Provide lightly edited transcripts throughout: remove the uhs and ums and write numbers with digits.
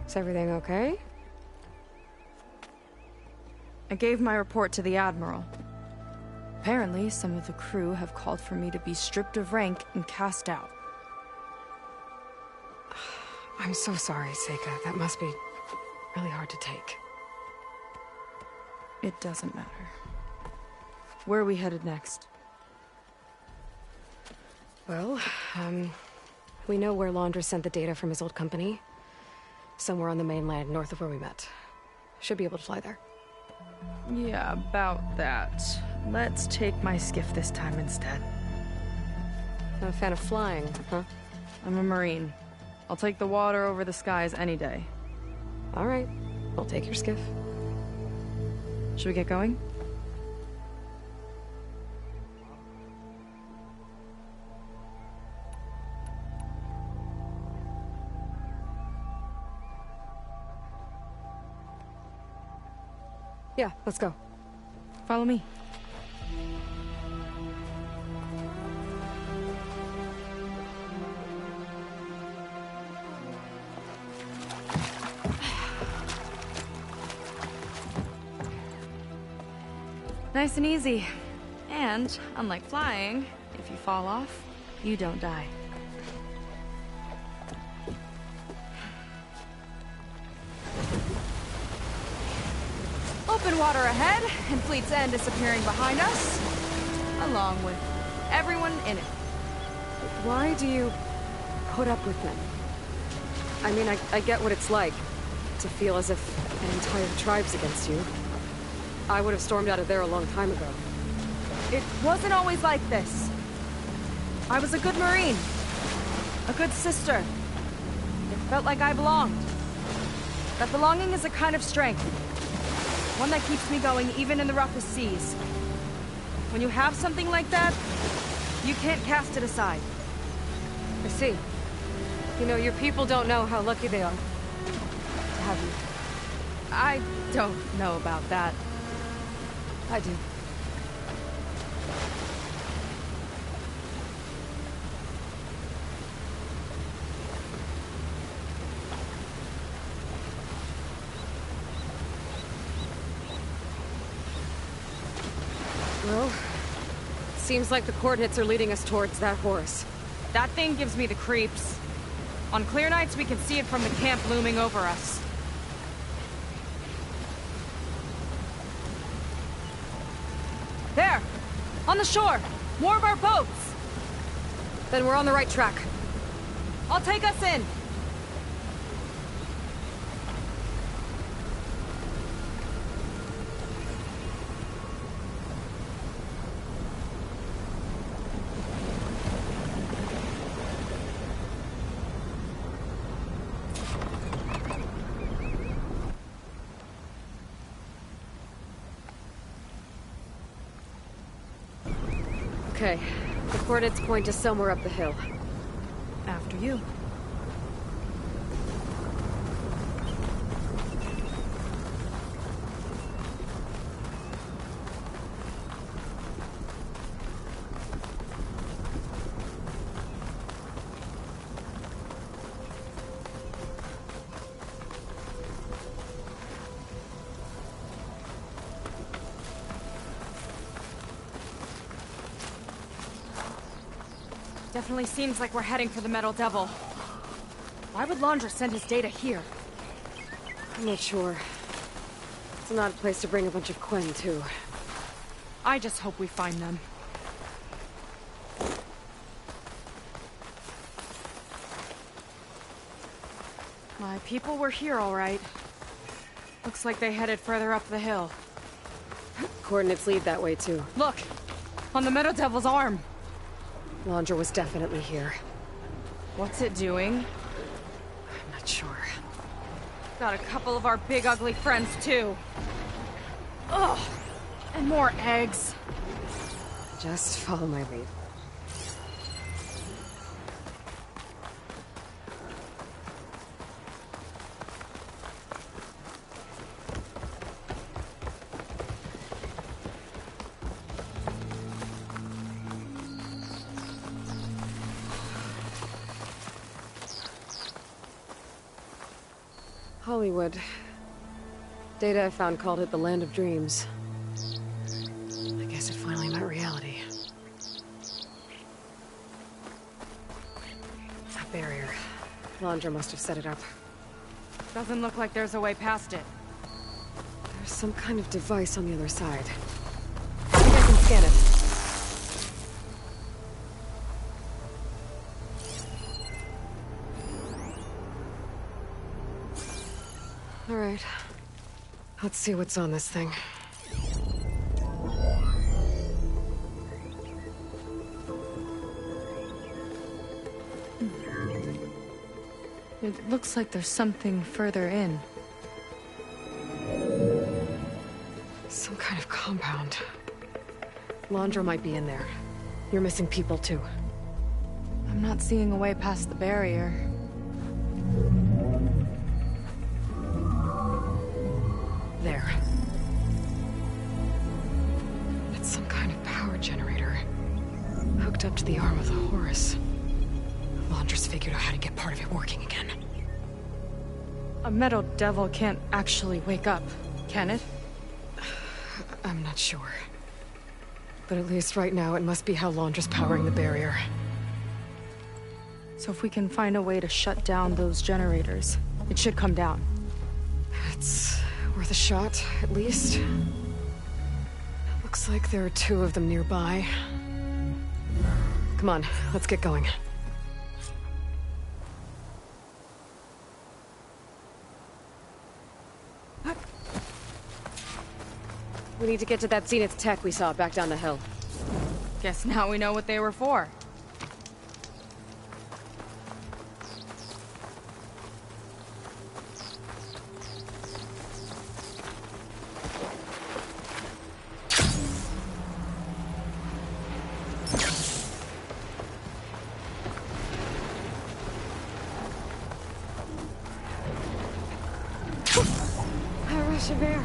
Is everything okay? I gave my report to the Admiral. Apparently, some of the crew have called for me to be stripped of rank and cast out. I'm so sorry, Seika. That must be really hard to take. It doesn't matter. Where are we headed next? Well, we know where Laundra sent the data from his old company. Somewhere on the mainland, north of where we met. Should be able to fly there. Yeah, about that. Let's take my skiff this time instead. Not a fan of flying, huh? I'm a Marine. I'll take the water over the skies any day. All right. We'll take your skiff. Should we get going? Yeah, let's go. Follow me. Nice and easy. And, unlike flying, if you fall off, you don't die. Open water ahead, and Fleet's End disappearing behind us, along with everyone in it. Why do you put up with them? I mean, I get what it's like to feel as if an entire tribe's against you. I would have stormed out of there a long time ago. It wasn't always like this. I was a good Marine. A good sister. It felt like I belonged. That belonging is a kind of strength. One that keeps me going even in the roughest seas. When you have something like that, you can't cast it aside. I see. You know, your people don't know how lucky they are to have you. I don't know about that. I do. Well, seems like the coordinates are leading us towards that horse. That thing gives me the creeps. On clear nights, we can see it from the camp looming over us. There! On the shore! More of our boats! Then we're on the right track. I'll take us in! Okay, the coordinates point to somewhere up the hill. After you. Definitely seems like we're heading for the Metal Devil. Why would Laundra send his data here? I'm not sure. It's not a place to bring a bunch of Quen, too. I just hope we find them. My people were here, all right. Looks like they headed further up the hill. Coordinates lead that way, too. Look! On the Metal Devil's arm! Laundra was definitely here. What's it doing? I'm not sure. Got a couple of our big ugly friends, too. Ugh! And more eggs. Just follow my lead. Hollywood. Data I found called it the Land of Dreams. I guess it finally met reality. That barrier. Landra must have set it up. Doesn't look like there's a way past it. There's some kind of device on the other side. I think I can scan it. All right. Let's see what's on this thing. It looks like there's something further in. Some kind of compound. Landra might be in there. You're missing people too. I'm not seeing a way past the barrier. There. It's some kind of power generator. Hooked up to the arm of the Horus. Landra's figured out how to get part of it working again. A metal devil can't actually wake up, can it? I'm not sure. But at least right now, it must be how Landra's powering the barrier. So if we can find a way to shut down those generators, it should come down. It's worth a shot, at least. Looks like there are 2 of them nearby. Come on, let's get going. We need to get to that Zenith tech we saw back down the hill. Guess now we know what they were for. A rush of air.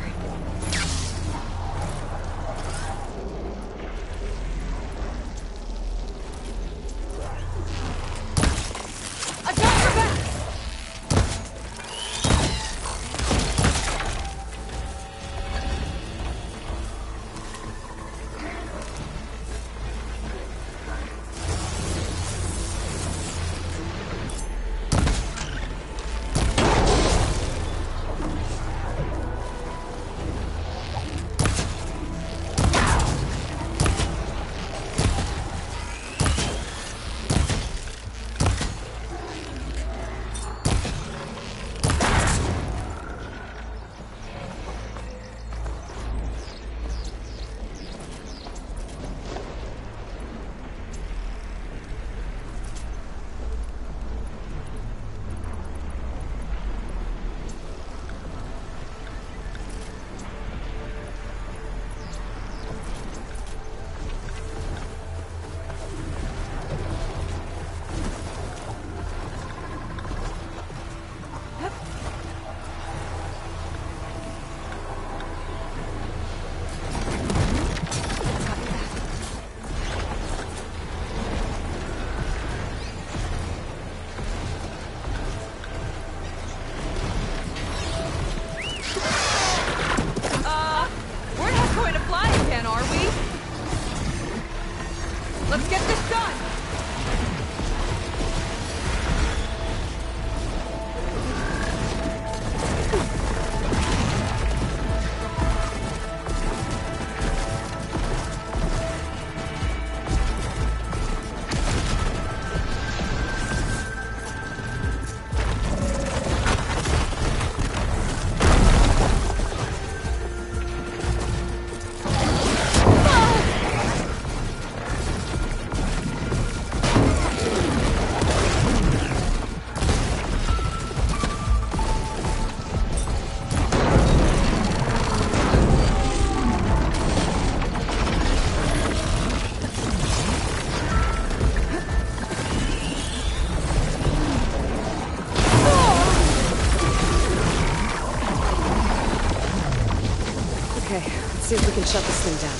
Let's get this done! See if we can shut this thing down.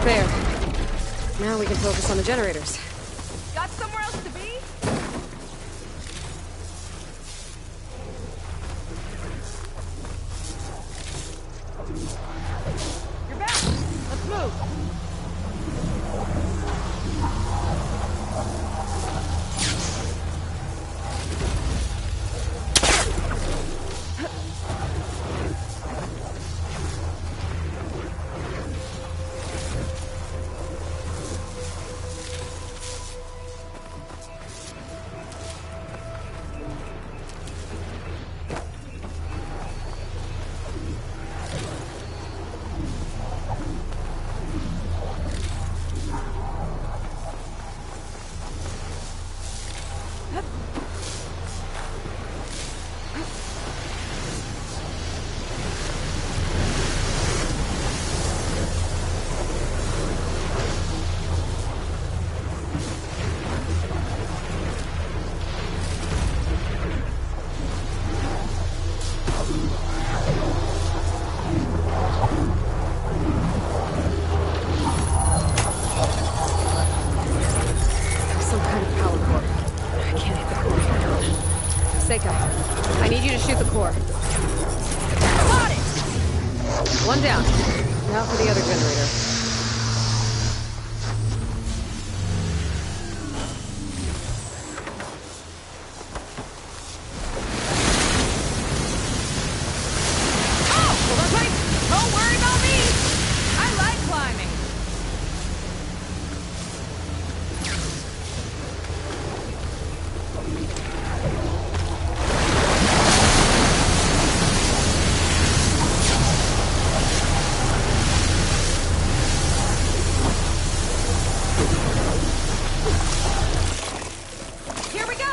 There. Now we can focus on the generators. Got somewhere else to be? You're back. Let's move. I need you to shoot the core. Got it! One down. Now for the other generator. Oh! Well, wait! Don't worry about me! I like climbing. Here we go!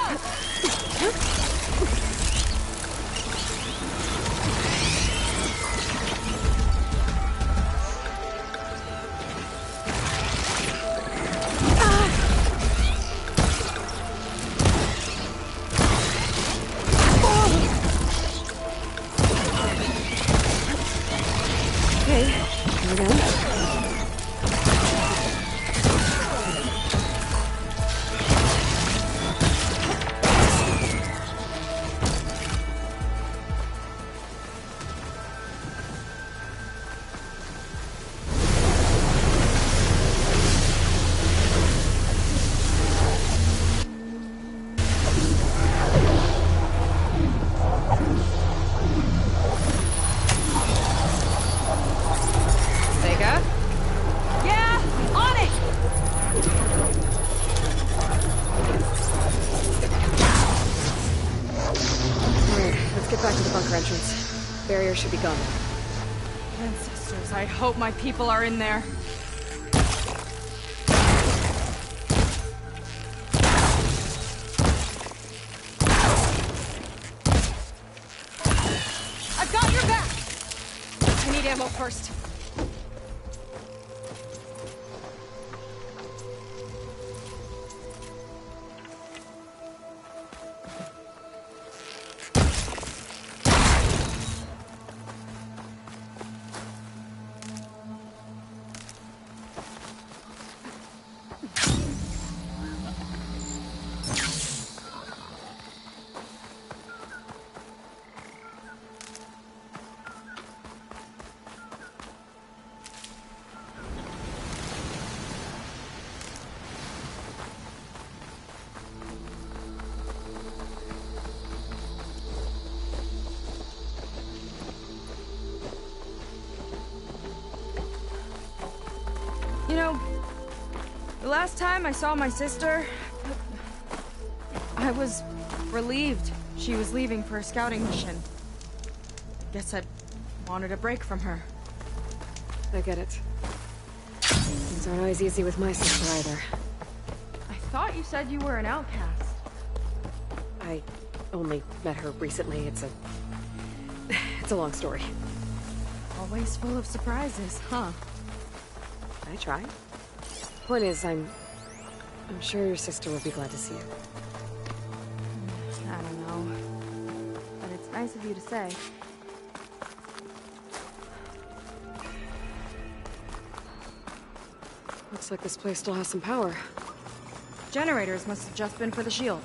Okay, here we go. Yeah, on it! Alright, let's get back to the bunker entrance. Barrier should be gone. Ancestors, I hope my people are in there. I've got your back! I need ammo first. You know, the last time I saw my sister, I was relieved she was leaving for a scouting mission. Guess I wanted a break from her. I get it. Things aren't always easy with my sister either. I thought you said you were an outcast. I only met her recently. It's a long story. Always full of surprises, huh? I try. Point is, I'm sure your sister will be glad to see you. I don't know. But it's nice of you to say. Looks like this place still has some power. Generators must have just been for the shield.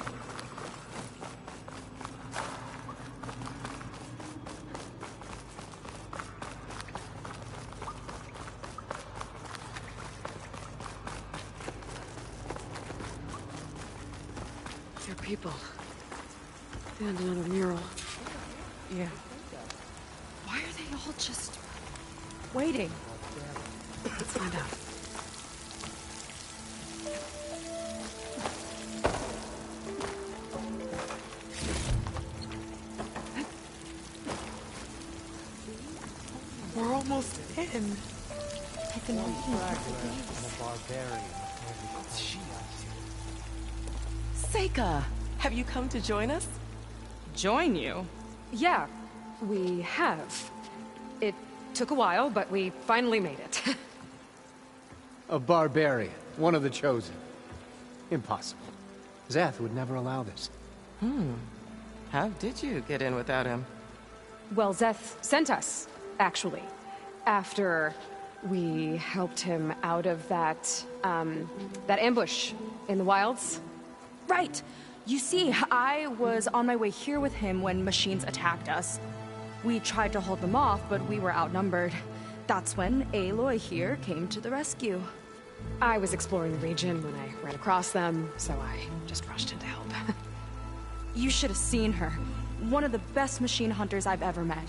They're people. And another mural. Yeah. Why are they all just waiting? Let's find out. We're almost in. I've been waiting for days. I'm a barbarian. What's she up to? Seika, have you come to join us? Join you? Yeah, we have. It took a while, but we finally made it. A barbarian. One of the chosen. Impossible. Zeth would never allow this. How did you get in without him? Well, Zeth sent us, actually. After we helped him out of that ambush in the wilds. Right. You see, I was on my way here with him when machines attacked us. We tried to hold them off, but we were outnumbered. That's when Aloy here came to the rescue. I was exploring the region when I ran across them, so I just rushed in to help. You should have seen her. One of the best machine hunters I've ever met.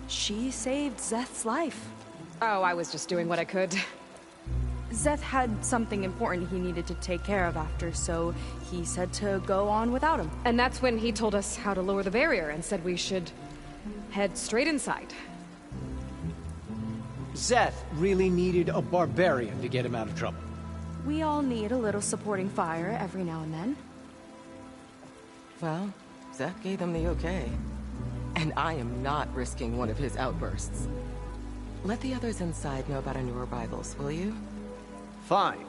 She saved Zeth's life. Oh, I was just doing what I could. Zeth had something important he needed to take care of after, so he said to go on without him. And that's when he told us how to lower the barrier and said we should head straight inside. Zeth really needed a barbarian to get him out of trouble. We all need a little supporting fire every now and then. Well, Zeth gave them the okay. And I am not risking one of his outbursts. Let the others inside know about our new arrivals, will you? Fine.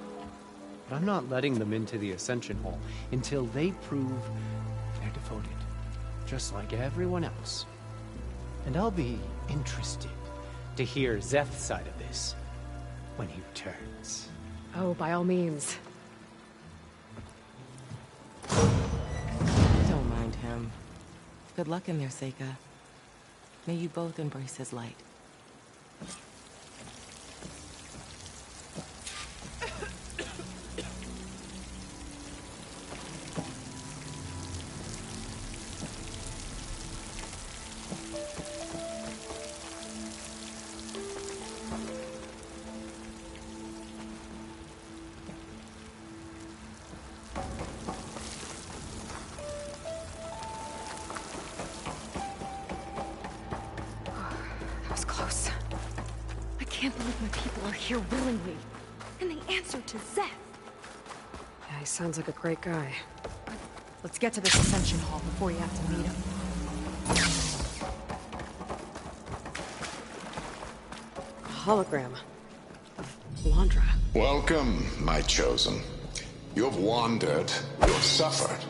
But I'm not letting them into the Ascension Hall until they prove they're devoted. Just like everyone else. And I'll be interested to hear Zeth's side of this when he returns. Oh, by all means. Don't mind him. Good luck in there, Seika. May you both embrace his light. That was close. I can't believe my people are here willingly. And they answered to Zeth. Yeah, he sounds like a great guy. Let's get to this Ascension Hall before you have to meet him. A hologram of Landra. Welcome, my chosen. You have wandered, you have suffered,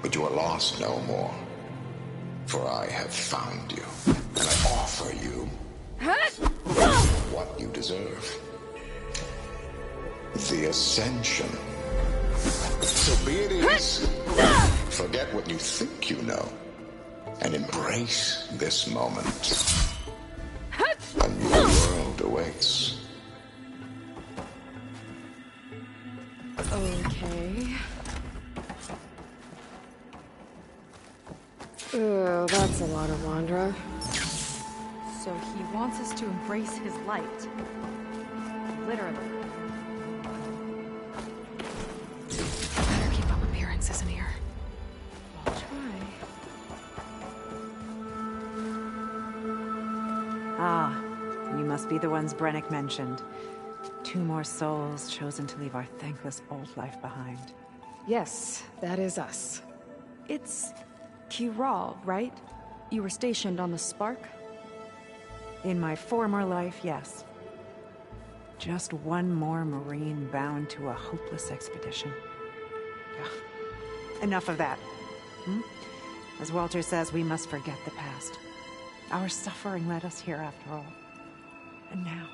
but you are lost no more. For I have found you, and I offer you what you deserve. The Ascension. So be it is. Forget what you think you know, and embrace this moment. A new world awaits. Okay. Oh, that's a lot of Landra. So he wants us to embrace his light. Literally. Better keep up appearances in here. I'll try. Ah, you must be the ones Brennick mentioned. 2 more souls chosen to leave our thankless old life behind. Yes, that is us. It's Kiral, right? You were stationed on the Spark? In my former life, yes. Just one more Marine bound to a hopeless expedition. Ugh. Enough of that. As Walter says, we must forget the past. Our suffering led us here after all. And now,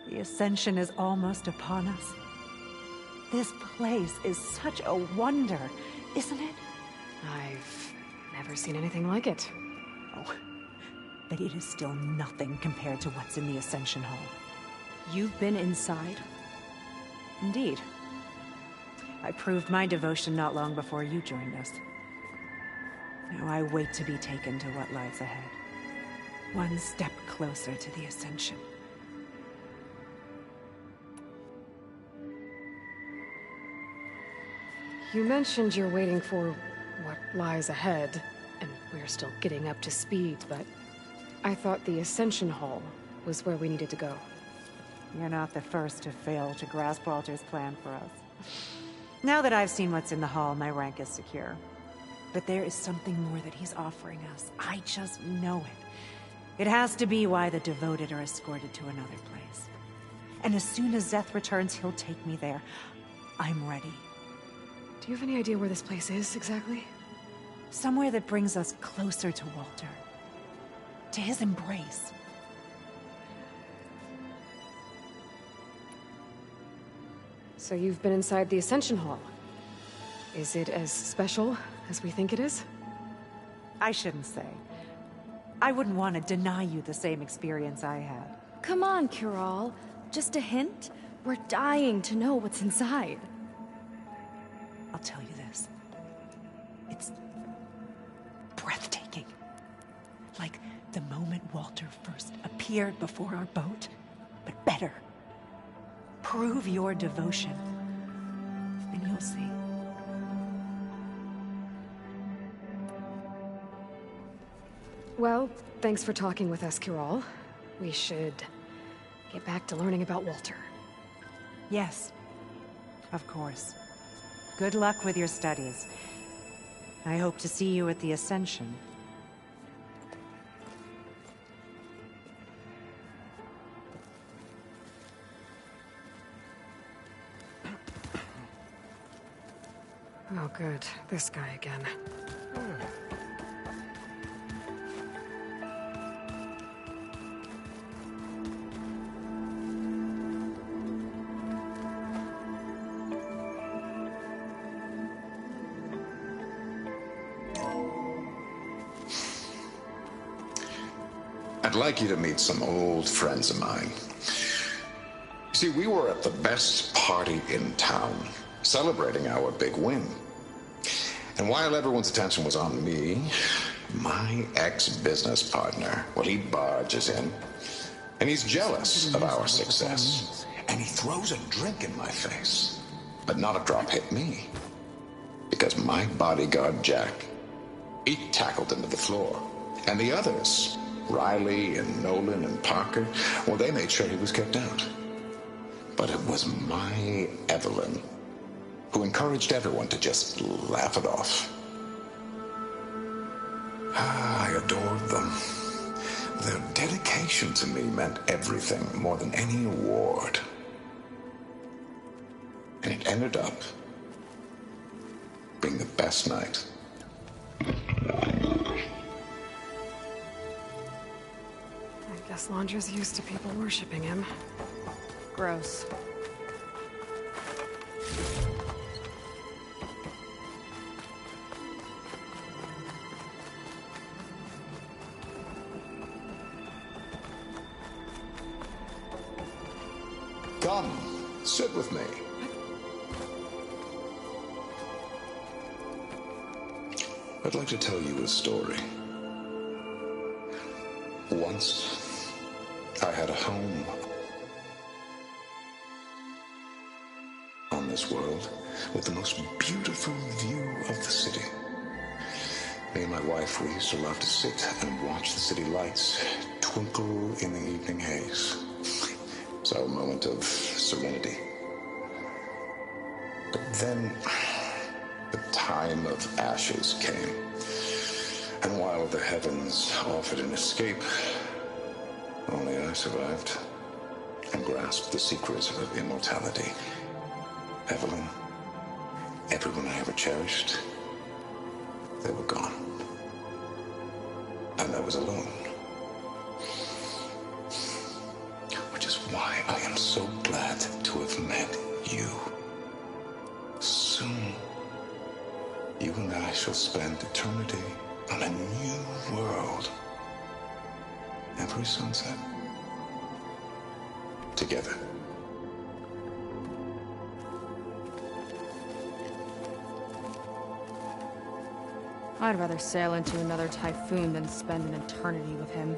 The ascension is almost upon us. This place is such a wonder, isn't it? I've never seen anything like it. Oh, but it is still nothing compared to what's in the Ascension Hall. You've been inside? Indeed. I proved my devotion not long before you joined us. Now I wait to be taken to what lies ahead. One step closer to the Ascension. You mentioned you're waiting for what lies ahead, and we're still getting up to speed, but I thought the Ascension Hall was where we needed to go. You're not the first to fail to grasp Walter's plan for us. Now that I've seen what's in the hall, my rank is secure. But there is something more that he's offering us. I just know it. It has to be why the devoted are escorted to another place. And as soon as Zeth returns, he'll take me there. I'm ready. Do you have any idea where this place is, exactly? Somewhere that brings us closer to Walter. To his embrace. So you've been inside the Ascension Hall. Is it as special as we think it is? I shouldn't say. I wouldn't want to deny you the same experience I had. Come on, Kiral. Just a hint? We're dying to know what's inside. I'll tell you this. It's breathtaking. Like the moment Walter first appeared before our boat, but better. Prove your devotion, and you'll see. Well, thanks for talking with us, Kiral. We should get back to learning about Walter. Yes, of course. Good luck with your studies. I hope to see you at the Ascension. Oh, good. This guy again. I'd like you to meet some old friends of mine. See, we were at the best party in town, celebrating our big win. And while everyone's attention was on me, my ex-business partner, well, he barges in, and he's jealous of our success. And he throws a drink in my face. But not a drop hit me. Because my bodyguard, Jack, he tackled him to the floor. And the others, Riley and Nolan and Parker, well, they made sure he was kept out. But it was my Evelyn who encouraged everyone to just laugh it off. I adored them. Their dedication to me meant everything, more than any award. And it ended up being the best night. I guess Londra's used to people worshipping him. Gross. Come, sit with me. I'd like to tell you a story. Once, I had a home on this world with the most beautiful view of the city. Me and my wife, we used to love to sit and watch the city lights twinkle in the evening haze. It's our moment of serenity. But then the time of ashes came. And while the heavens offered an escape, only I survived and grasped the secrets of immortality. Evelyn, everyone I ever cherished, they were gone. And I was alone. which is why I am so glad to have met you. Soon, you and I shall spend eternity on a new world. Every sunset, together. I'd rather sail into another typhoon than spend an eternity with him.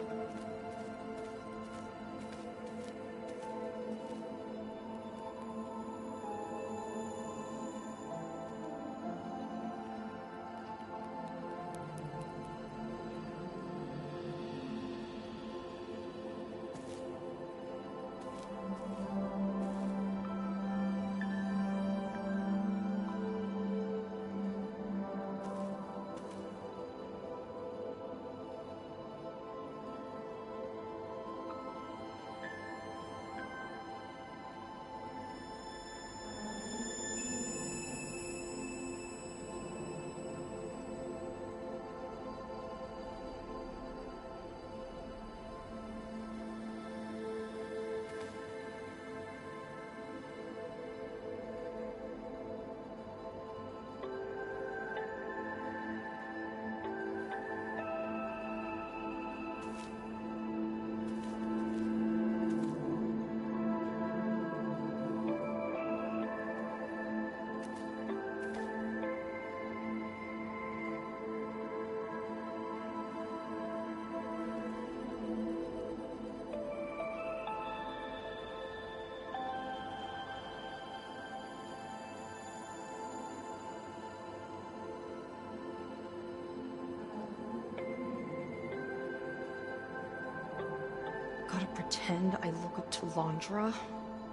Gotta pretend I look up to Londra?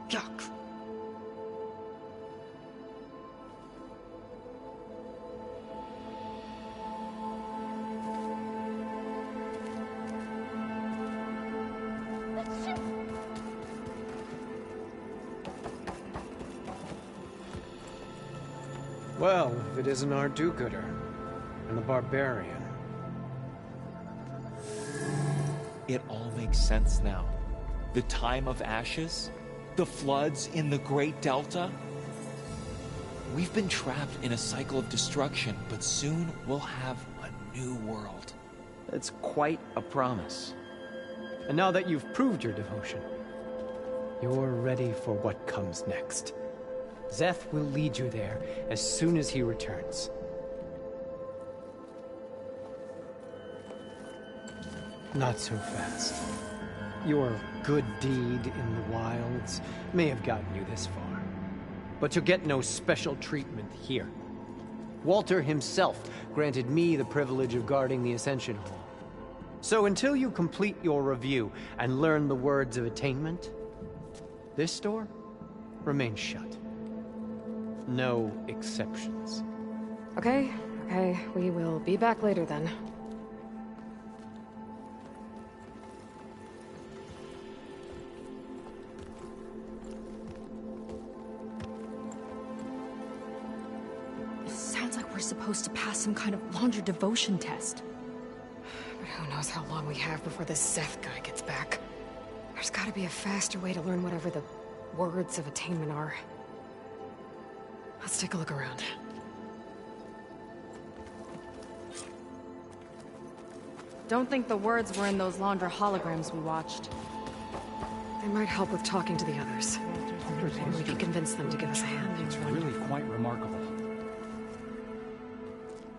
Yuck. Well, if it isn't our do-gooder, and the barbarian. It all makes sense now. The time of ashes, the floods in the Great Delta. We've been trapped in a cycle of destruction, but soon we'll have a new world. It's quite a promise. And now that you've proved your devotion, you're ready for what comes next. Zeth will lead you there as soon as he returns. Not so fast. Your good deed in the wilds may have gotten you this far, but you'll get no special treatment here. Walter himself granted me the privilege of guarding the Ascension Hall. So until you complete your review and learn the words of attainment, this door remains shut. No exceptions. Okay, we will be back later then. Sounds like we're supposed to pass some kind of Londra devotion test. But who knows how long we have before this Zeth guy gets back. There's gotta be a faster way to learn whatever the words of attainment are. Let's take a look around. Don't think the words were in those Londra holograms we watched. They might help with talking to the others. Maybe we can convince them to give us a hand. It's really quite remarkable.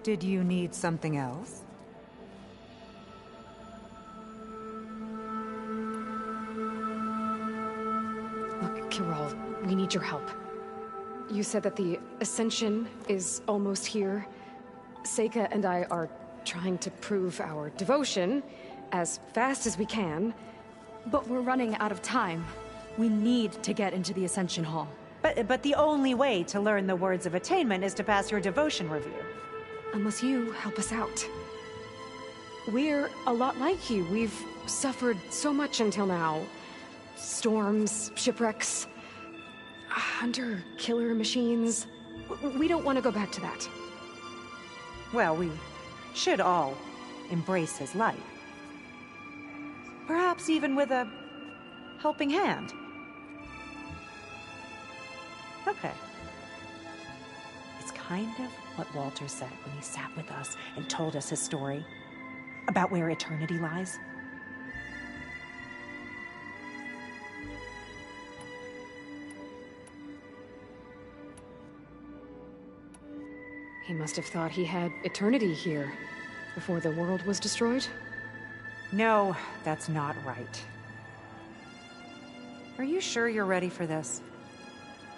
Did you need something else? Look, Kirol, we need your help. You said that the Ascension is almost here. Seika and I are trying to prove our devotion as fast as we can. But we're running out of time. We need to get into the Ascension Hall. But the only way to learn the words of attainment is to pass your devotion review. Unless you help us out. We're a lot like you. We've suffered so much until now. Storms, shipwrecks, hunter-killer machines. We don't want to go back to that. Well, we should all embrace his light. Perhaps even with a helping hand. Okay. It's kind of what Walter said when he sat with us and told us his story about where eternity lies. He must have thought he had eternity here before the world was destroyed. No, that's not right. Are you sure you're ready for this?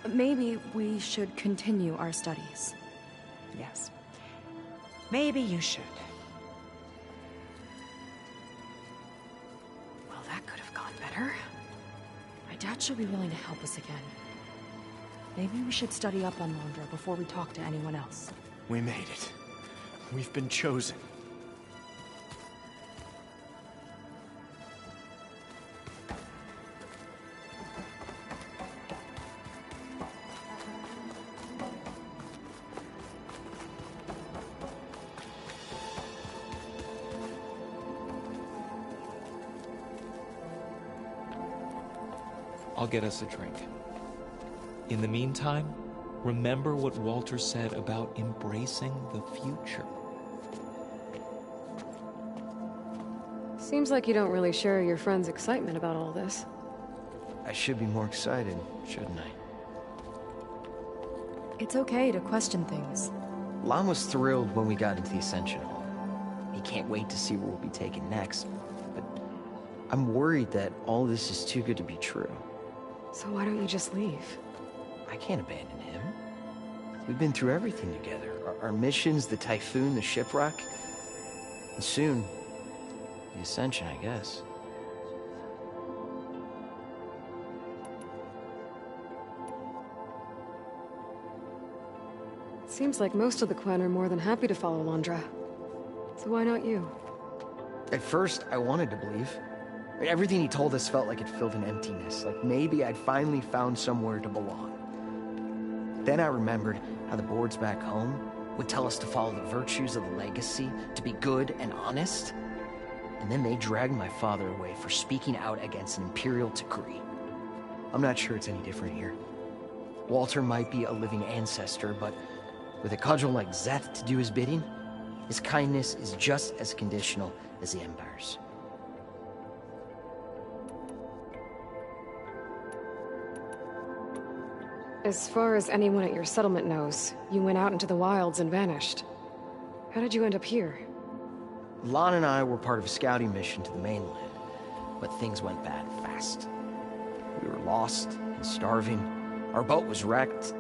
Maybe we should continue our studies. Yes. Maybe you should. Well, that could have gone better. My dad should be willing to help us again. Maybe we should study up on Londra before we talk to anyone else. We made it. We've been chosen. I'll get us a drink. In the meantime, remember what Walter said about embracing the future. Seems like you don't really share your friend's excitement about all this. I should be more excited, shouldn't I? It's okay to question things. Lon was thrilled when we got into the Ascension Hall. He can't wait to see where we'll be taken next, but I'm worried that all this is too good to be true. So why don't you just leave? I can't abandon him. We've been through everything together. Our missions, the Typhoon, the shipwreck. And soon, the Ascension, I guess. Seems like most of the Quen are more than happy to follow Londra. So why not you? At first, I wanted to believe. Everything he told us felt like it filled an emptiness, like maybe I'd finally found somewhere to belong. Then I remembered how the boards back home would tell us to follow the virtues of the legacy, to be good and honest. And then they dragged my father away for speaking out against an imperial decree. I'm not sure it's any different here. Walter might be a living ancestor, but with a cudgel like Zeth to do his bidding, his kindness is just as conditional as the Empire's. As far as anyone at your settlement knows, you went out into the wilds and vanished. How did you end up here? Lon and I were part of a scouting mission to the mainland, but things went bad fast. We were lost and starving, our boat was wrecked,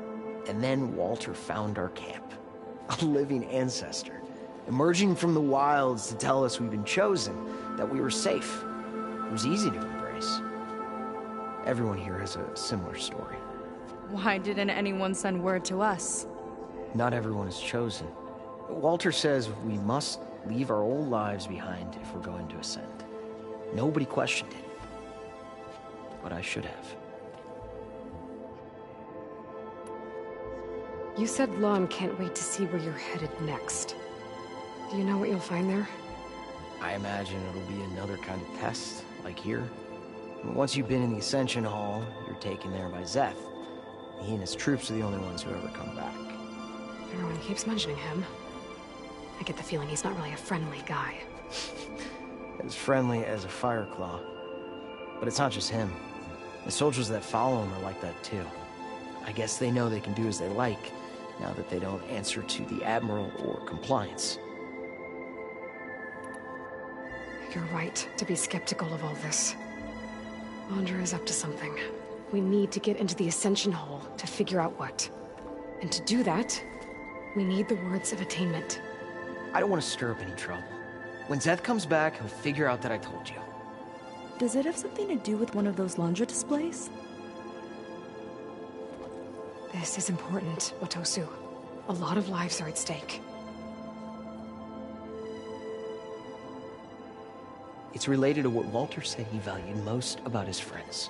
and then Walter found our camp. A living ancestor, emerging from the wilds to tell us we'd been chosen, that we were safe. It was easy to embrace. Everyone here has a similar story. Why didn't anyone send word to us? Not everyone is chosen. Walter says we must leave our old lives behind if we're going to ascend. Nobody questioned it. But I should have. You said Lon can't wait to see where you're headed next. Do you know what you'll find there? I imagine it'll be another kind of test, like here. Once you've been in the Ascension Hall, you're taken there by Zeth. He and his troops are the only ones who ever come back. Everyone keeps mentioning him. I get the feeling he's not really a friendly guy. As friendly as a Fireclaw. But it's not just him. The soldiers that follow him are like that too. I guess they know they can do as they like, now that they don't answer to the Admiral or Compliance. You're right to be skeptical of all this. Londra is up to something. We need to get into the Ascension Hall to figure out what. And to do that, we need the words of attainment. I don't want to stir up any trouble. When Zeth comes back, he'll figure out that I told you. Does it have something to do with one of those Londra displays? This is important, Watosu. A lot of lives are at stake. It's related to what Walter said he valued most about his friends.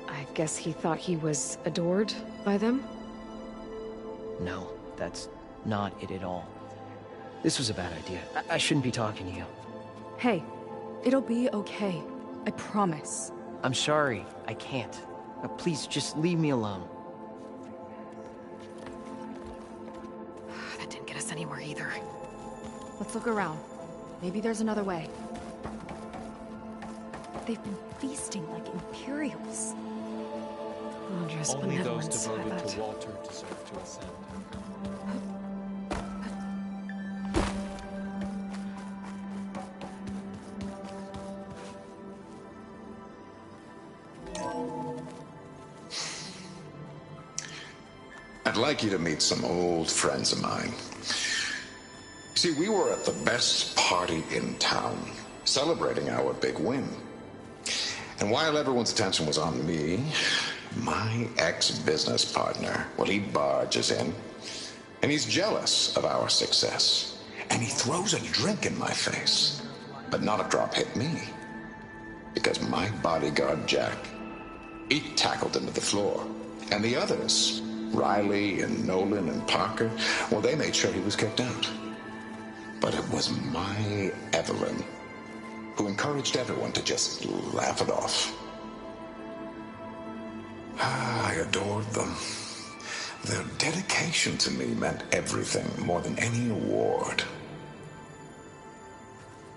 I guess he thought he was adored by them? No, that's not it at all. This was a bad idea. I shouldn't be talking to you. Hey, it'll be okay. I promise. I'm sorry, I can't. Now, please, just leave me alone. That didn't get us anywhere either. Let's look around. Maybe there's another way. They've been feasting like Imperials. Londra's Only those benevolence, I devoted bet. to Walter deserve to ascend. I'd like you to meet some old friends of mine. See, we were at the best party in town, celebrating our big win. And while everyone's attention was on me, my ex-business partner, well, he barges in, and he's jealous of our success. And he throws a drink in my face, but not a drop hit me. Because my bodyguard, Jack, he tackled him to the floor. And the others, Riley and Nolan and Parker, well, they made sure he was kicked out. But it was my Evelyn who encouraged everyone to just laugh it off. I adored them. Their dedication to me meant everything, more than any award.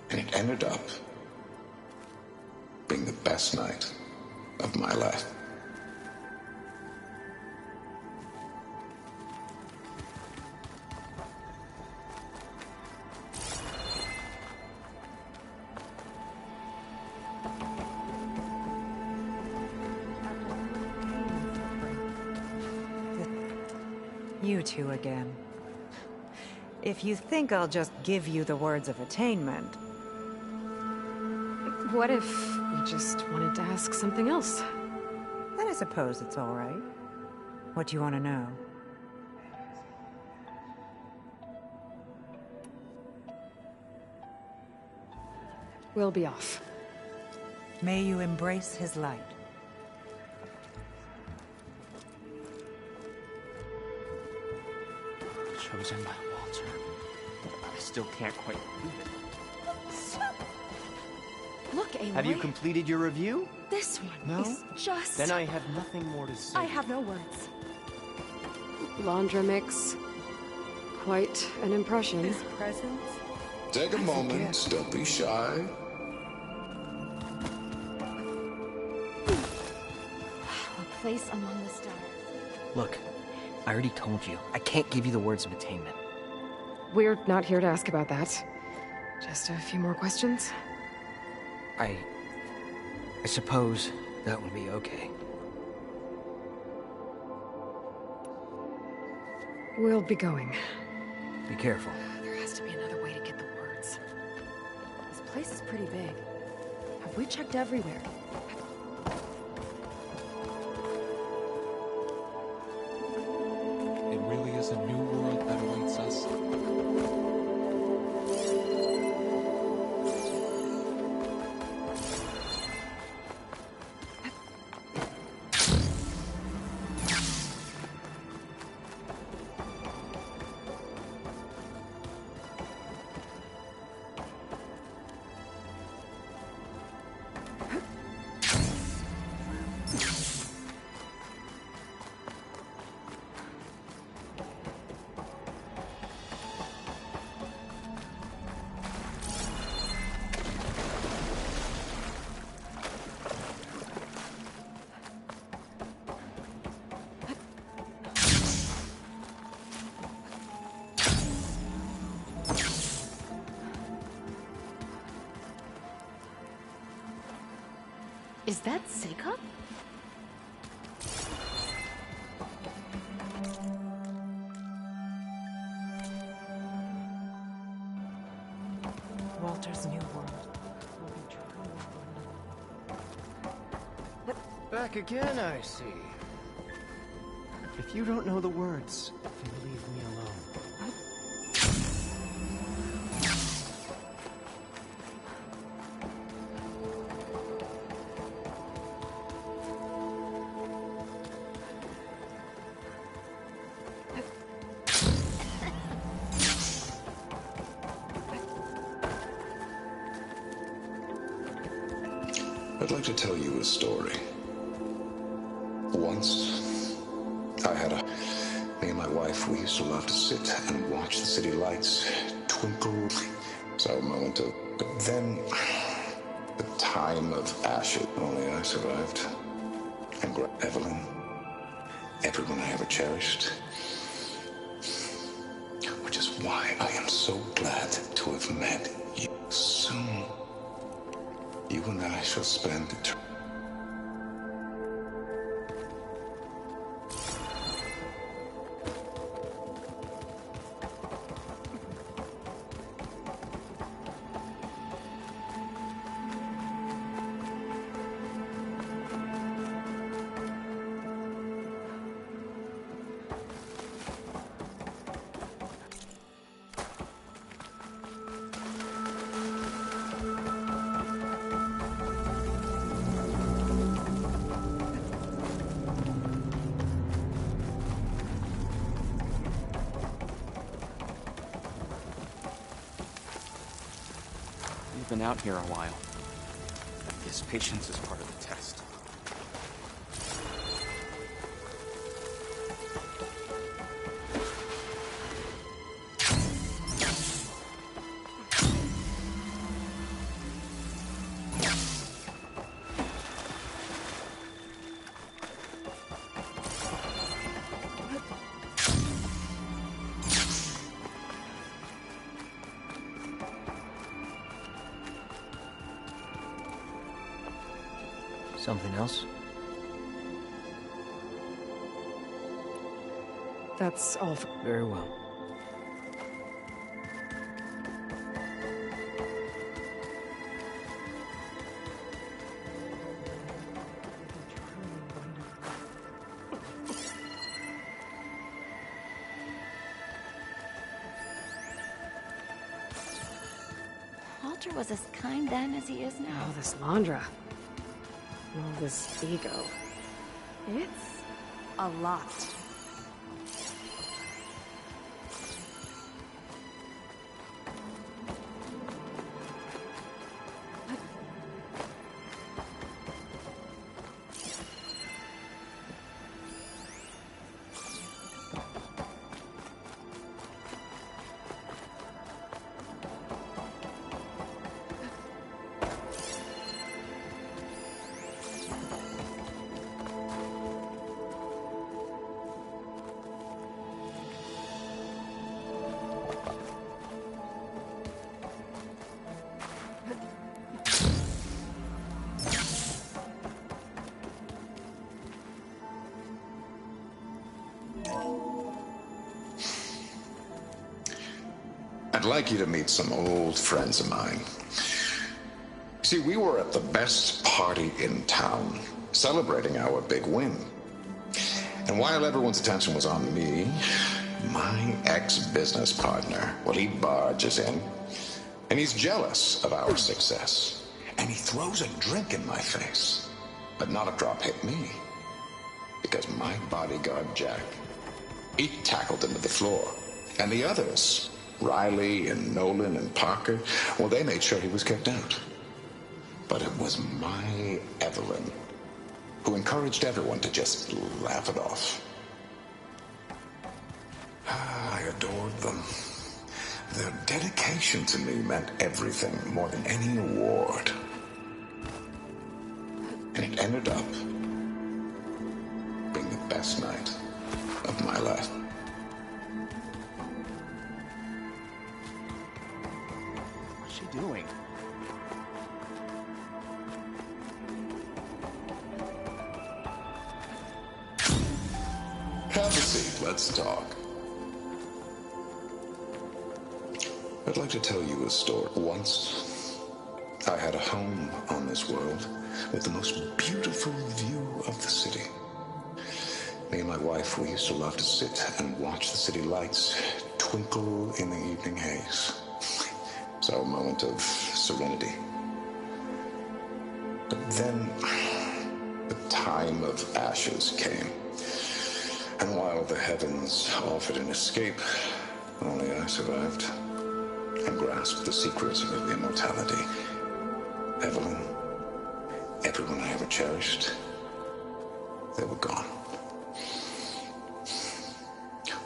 And it ended up being the best night of my life. You two again. If you think I'll just give you the words of attainment... What if we just wanted to ask something else? then I suppose it's all right. What do you want to know? We'll be off. May you embrace his light. Chosen by Walter. I still can't quite believe it. Look, Aloy. Have you completed your review? This one No? is just... Then I have nothing more to say. I have no words. Laundra mix. Quite an impression. His presence? Take a moment, don't be shy. A place among the stars. Look, I already told you. I can't give you the words of attainment. We're not here to ask about that. Just a few more questions. I suppose that would be okay. We'll be going. Be careful. There has to be another way to get the words. This place is pretty big. Have we checked everywhere? It really is a new world that awaits us. Is that Seika? Walter's new world. Back again, I see. If you don't know the words, then leave me alone. I'd like to tell you a story. Once, me and my wife, we used to love to sit and watch the city lights twinkle. So a moment of, but then, the time of ashes. Only I survived. And Evelyn, everyone I ever cherished. Which is why I am so glad to have met you. Soon, you and I shall spend eternity. You've been out here a while. I guess patience is part of the test. Something else? That's all for... Very well. Walter was as kind then as he is now. Oh, this Landra. All this ego. It's a lot. I'd like you to meet some old friends of mine. See, we were at the best party in town, celebrating our big win. And while everyone's attention was on me, my ex-business partner, well, he barges in, and he's jealous of our success. And he throws a drink in my face, but not a drop hit me. Because my bodyguard, Jack, he tackled him to the floor. And the others, Riley and Nolan and Parker, well, they made sure he was kept out. But it was my Evelyn who encouraged everyone to just laugh it off. I adored them. Their dedication to me meant everything, more than any award. And it ended up being the best night of my life. What's she doing? Have a seat, let's talk. I'd like to tell you a story. Once, I had a home on this world with the most beautiful view of the city. Me and my wife, we used to love to sit and watch the city lights twinkle in the evening haze. So a moment of serenity. But then, the time of ashes came. And while the heavens offered an escape, only I survived and grasped the secrets of immortality. Evelyn, everyone I ever cherished, they were gone.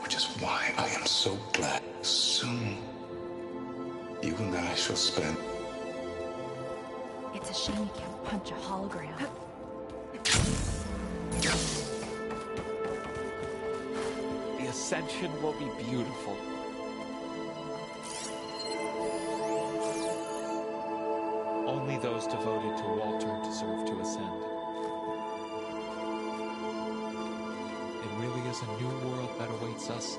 Which is why I am so glad soon you and I shall spend. It's a shame you can't punch a hologram. The ascension will be beautiful. Only those devoted to Walter deserve to ascend. It really is a new world that awaits us.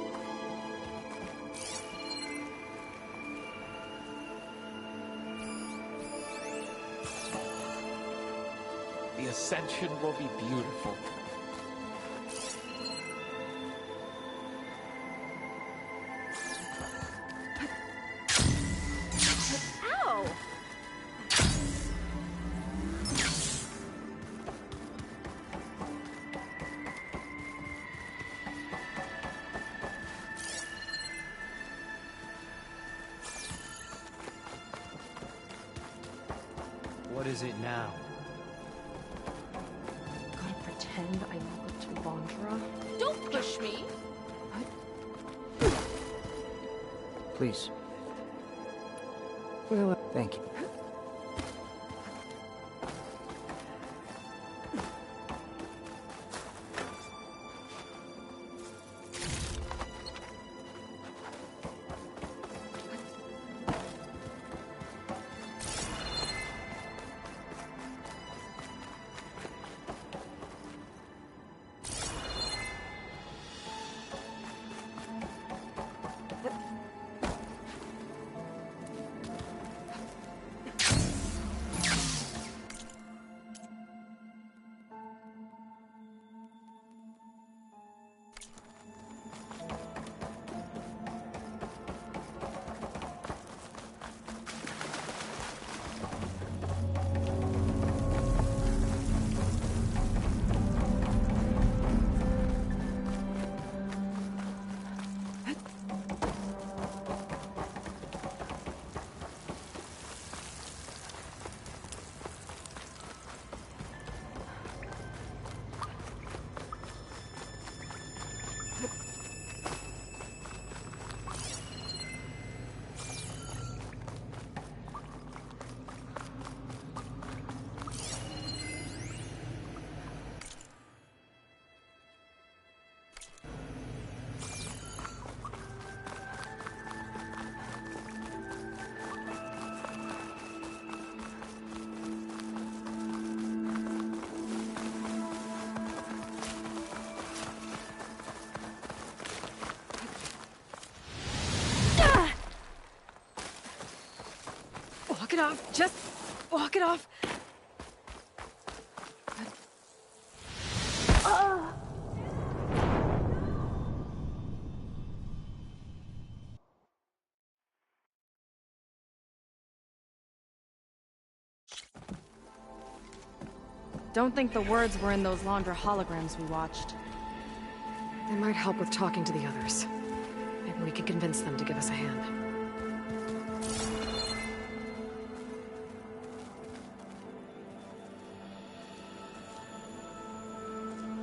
The ascension will be beautiful. Ow! What is it now? Gotta pretend I look to Vondra. Don't push me! Please. Well, Thank you. walk it off. Just walk it off. Don't think the words were in those Laundra holograms we watched. They might help with talking to the others. Maybe we can convince them to give us a hand.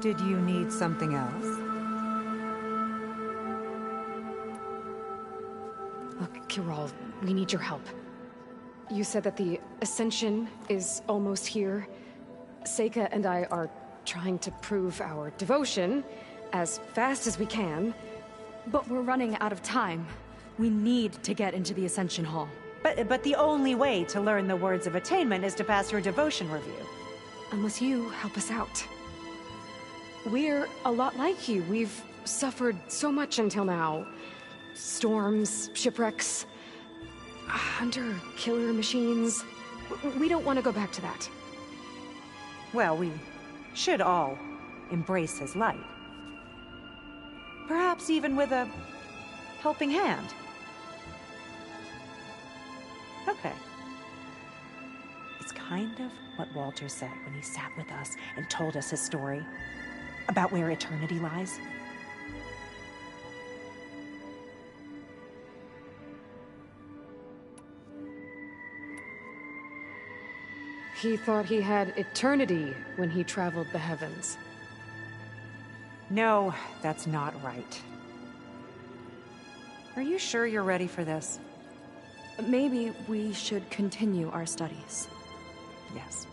Did you need something else? Look, Kirol, we need your help. You said that the Ascension is almost here. Seika and I are trying to prove our devotion as fast as we can. But we're running out of time. We need to get into the Ascension Hall. But the only way to learn the words of attainment is to pass your devotion review. Unless you help us out. We're a lot like you. We've suffered so much until now. Storms, shipwrecks, hunter-killer machines. We don't want to go back to that. Well, we should all embrace his light. Perhaps even with a helping hand. Okay. It's kind of what Walter said when he sat with us and told us his story about where eternity lies. He thought he had eternity when he traveled the heavens. No, that's not right. Are you sure you're ready for this? Maybe we should continue our studies. Yes.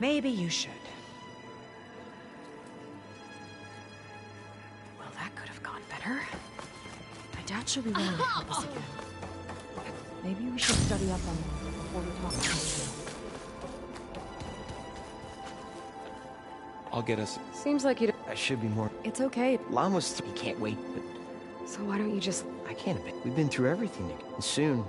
Maybe you should. Well, that could have gone better. I doubt she'll be willing to help us again. Maybe we should study up on them before we talk to her. I'll get us. Seems like you. I should be more. It's okay. Llama's he can't wait, but So why don't you just? I can't. We've been through everything. And soon,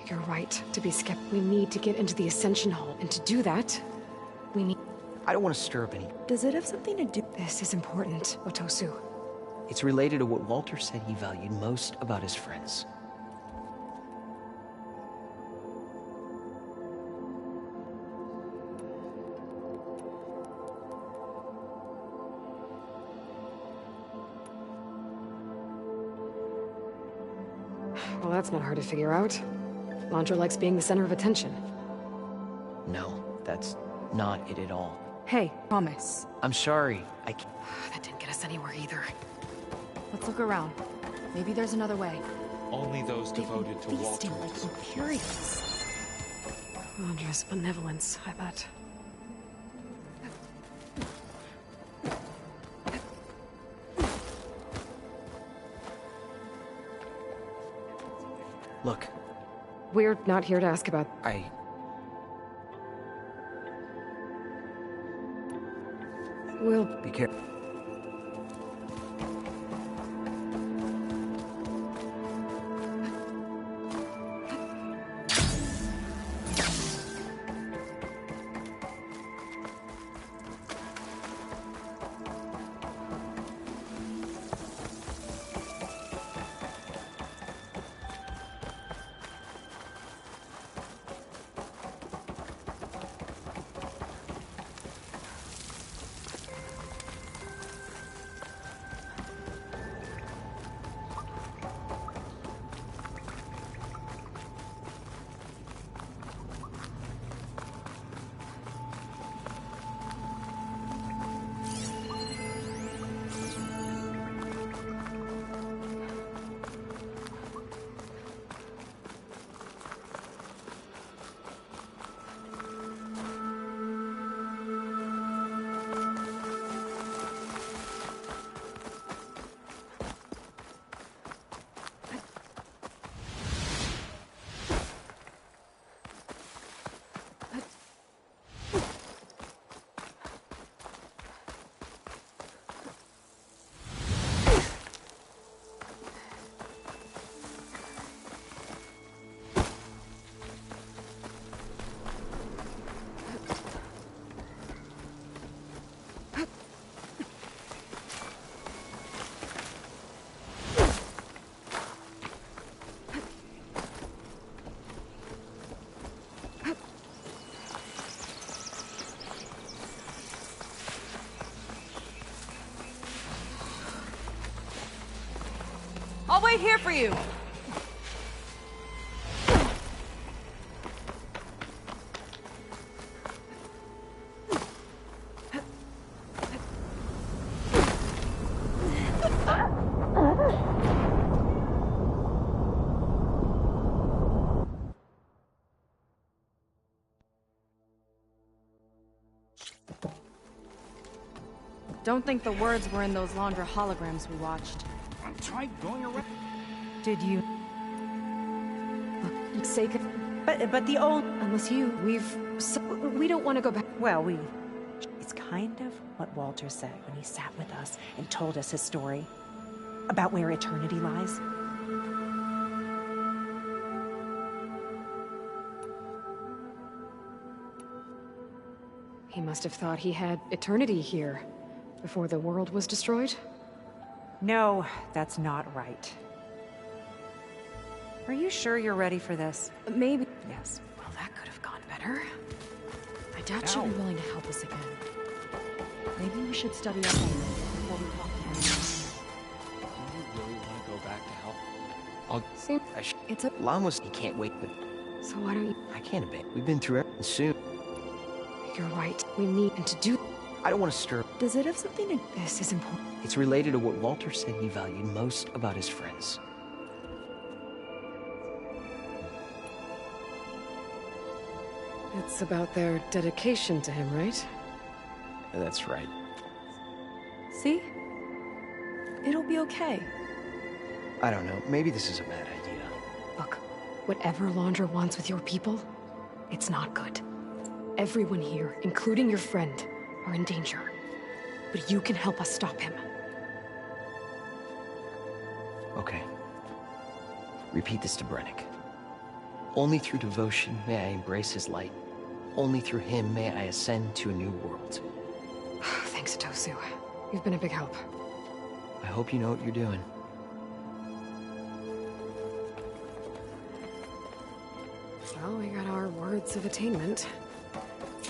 You're right to be skeptical. We need to get into the Ascension Hall, and to do that, we need. I don't want to stir up any. Does it have something to do? This is important, Otosu. It's related to what Walter said he valued most about his friends. Well, that's not hard to figure out. Landra likes being the center of attention. No, that's not it at all. Hey, promise. I'm sorry. I can't. That didn't get us anywhere either. Let's look around. Maybe there's another way. Only those devoted to Walter. Feasting like impurities. Landra's benevolence, I bet. Look, We're not here to ask about. We'll. be careful. I'll wait here for you. Don't think the words were in those Landra holograms we watched. I tried going around. Did you? Look, sake. But the old. Unless you, we don't want to go back. Well, It's kind of what Walter said when he sat with us and told us his story about where eternity lies. He must have thought he had eternity here before the world was destroyed. No, that's not right. Are you sure you're ready for this? Maybe. Yes. Well, that could have gone better. I doubt she'll be willing to help us again. Maybe we should study up on them before we talk to her. Do you really want to go back to help? See, I sh it's a. Llama's he can't wait, but So why don't you? I I can't abandon. We've been through everything soon. You're right. We need to do... I don't want to stir. Does it have something to... This is important. It's related to what Walter said he valued most about his friends. It's about their dedication to him, right? That's right. See? It'll be okay. I don't know. Maybe this is a bad idea. Look, whatever Laundra wants with your people, it's not good. Everyone here, including your friend, are in danger. But you can help us stop him. Okay. Repeat this to Brennick. Only through devotion may I embrace his light. Only through him may I ascend to a new world. Thanks, Tosu. You've been a big help. I hope you know what you're doing. Well, we got our words of attainment.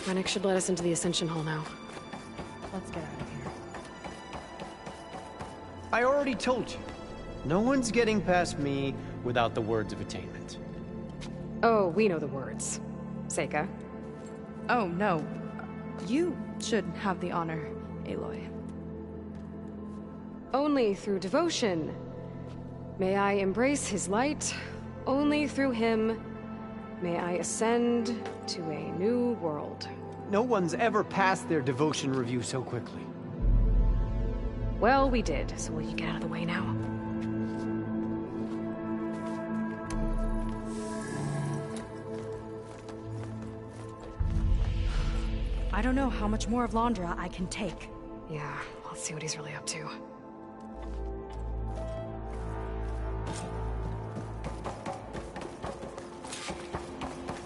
Brennick should let us into the Ascension Hall now. Let's get out of here. I already told you. No one's getting past me without the words of attainment. Oh, we know the words. Seika. Oh, no. You should have the honor, Aloy. Only through devotion may I embrace his light. Only through him may I ascend to a new world. No one's ever passed their devotion review so quickly. Well, we did, so will you get out of the way now? I don't know how much more of Laundra I can take. Yeah, let's see what he's really up to.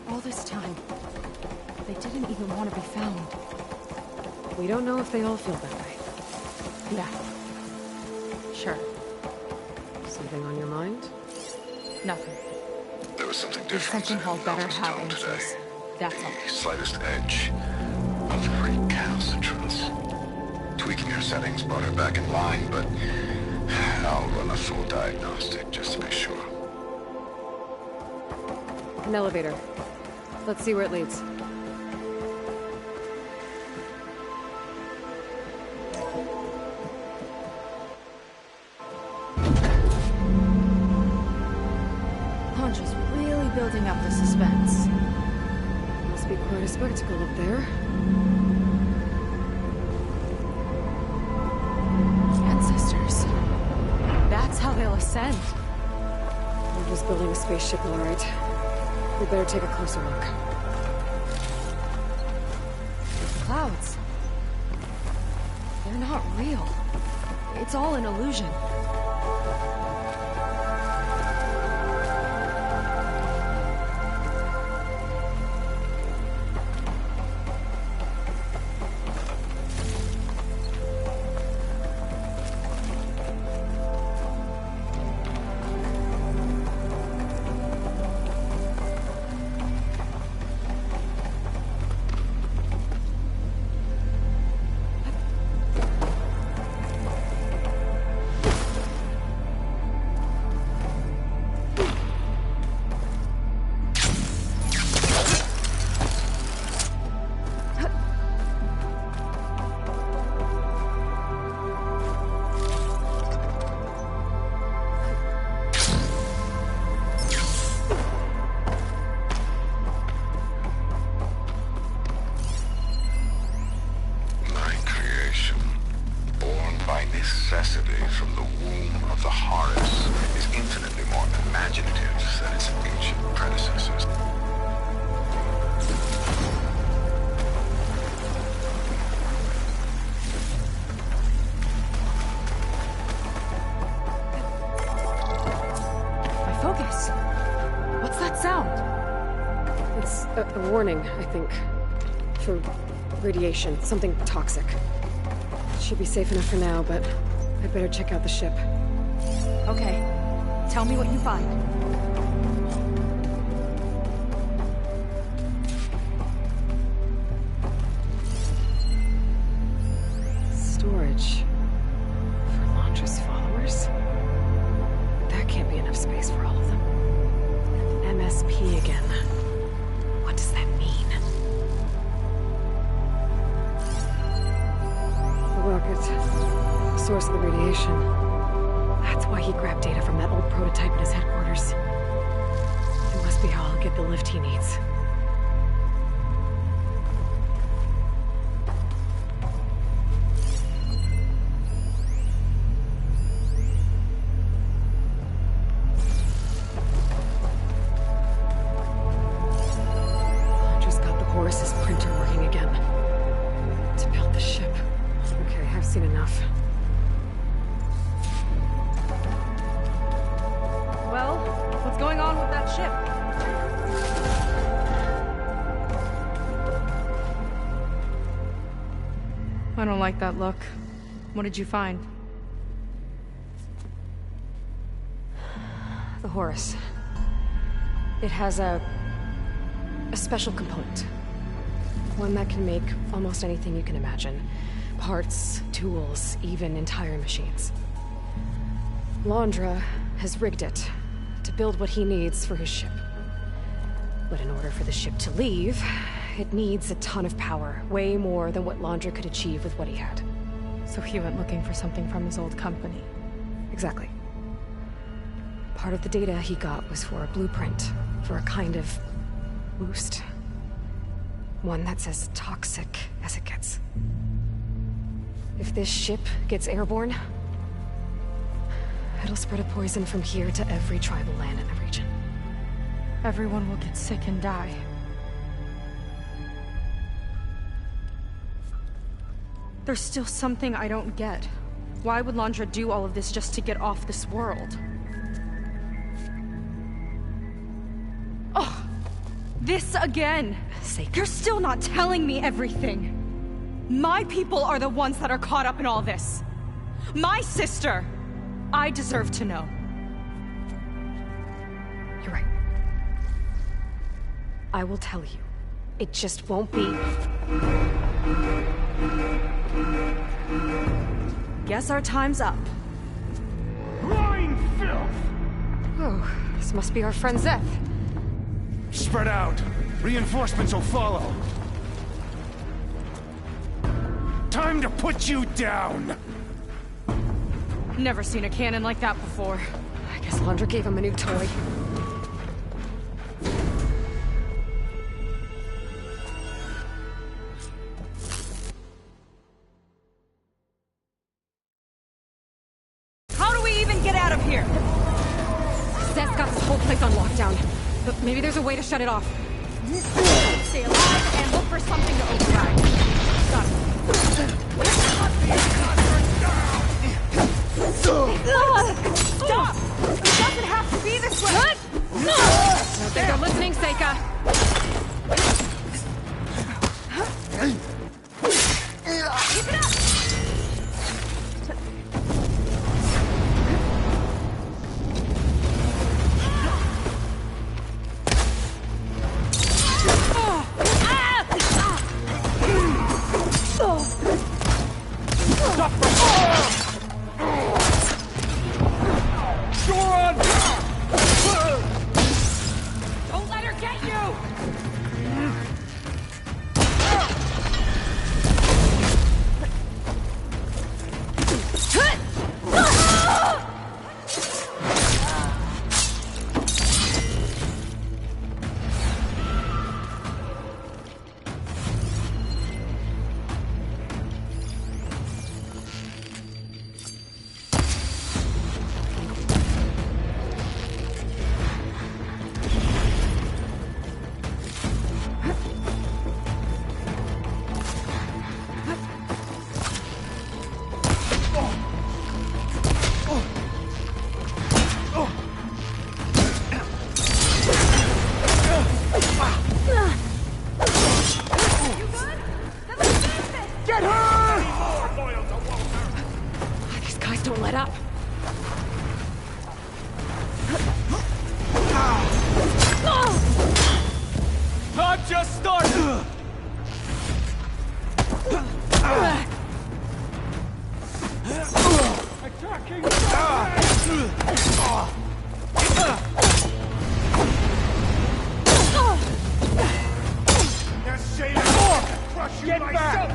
All this time, they didn't even want to be found. We don't know if they all feel that way. Yeah. Sure. Something on your mind? Nothing. There was something The different Ascension Hall in better Alpha's have tone today. answers. That's all. The slightest edge of recalcitrance. Tweaking her settings brought her back in line, but I'll run a full diagnostic just to be sure. An elevator. Let's see where it leads. Laundra's really building up the suspense. Must be quite a spectacle up there. Ancestors. That's how they'll ascend. We're just building a spaceship, all right. We better take a closer look. The clouds. They're not real. It's all an illusion. From the womb of the Horus is infinitely more imaginative than its ancient predecessors. My focus. What's that sound? It's a warning, I think. For radiation, something toxic. Should be safe enough for now, but I'd better check out the ship. Okay. Tell me what you find. Storage. For Laundra's followers? That can't be enough space for all of them. And MSP again. source of the radiation. That's why he grabbed data from that old prototype in his headquarters. It must be how I'll get the lift he needs. Just got the Horus's printer working again. To build the ship. Okay, I've seen enough. Well, what's going on with that ship? I don't like that look. What did you find? The Horus. It has a special component. One that can make almost anything you can imagine. Parts, tools, even entire machines. Londra has rigged it to build what he needs for his ship. But in order for the ship to leave, it needs a ton of power, way more than what Londra could achieve with what he had. So he went looking for something from his old company. Exactly. Part of the data he got was for a blueprint, for a kind of boost. One that's as toxic as it gets. If this ship gets airborne, it'll spread a poison from here to every tribal land in the region. Everyone will get sick and die. There's still something I don't get. Why would Londra do all of this just to get off this world? Oh, this again! You're still not telling me everything! My people are the ones that are caught up in all this! My sister! I deserve to know. You're right. I will tell you. It just won't be... Guess our time's up. Lying filth! Oh, this must be our friend Zeth. Spread out. Reinforcements will follow. Time to put you down! Never seen a cannon like that before. I guess Londra gave him a new toy. How do we even get out of here? Zeth's got this whole place on lockdown. But maybe there's a way to shut it off. Stay alive and look for something to override. Got it. Stop! It doesn't have to be this way! I don't think they're listening, Seika. Keep it up! Don't let her get you! These guys don't let up. I'm just starting! Get back!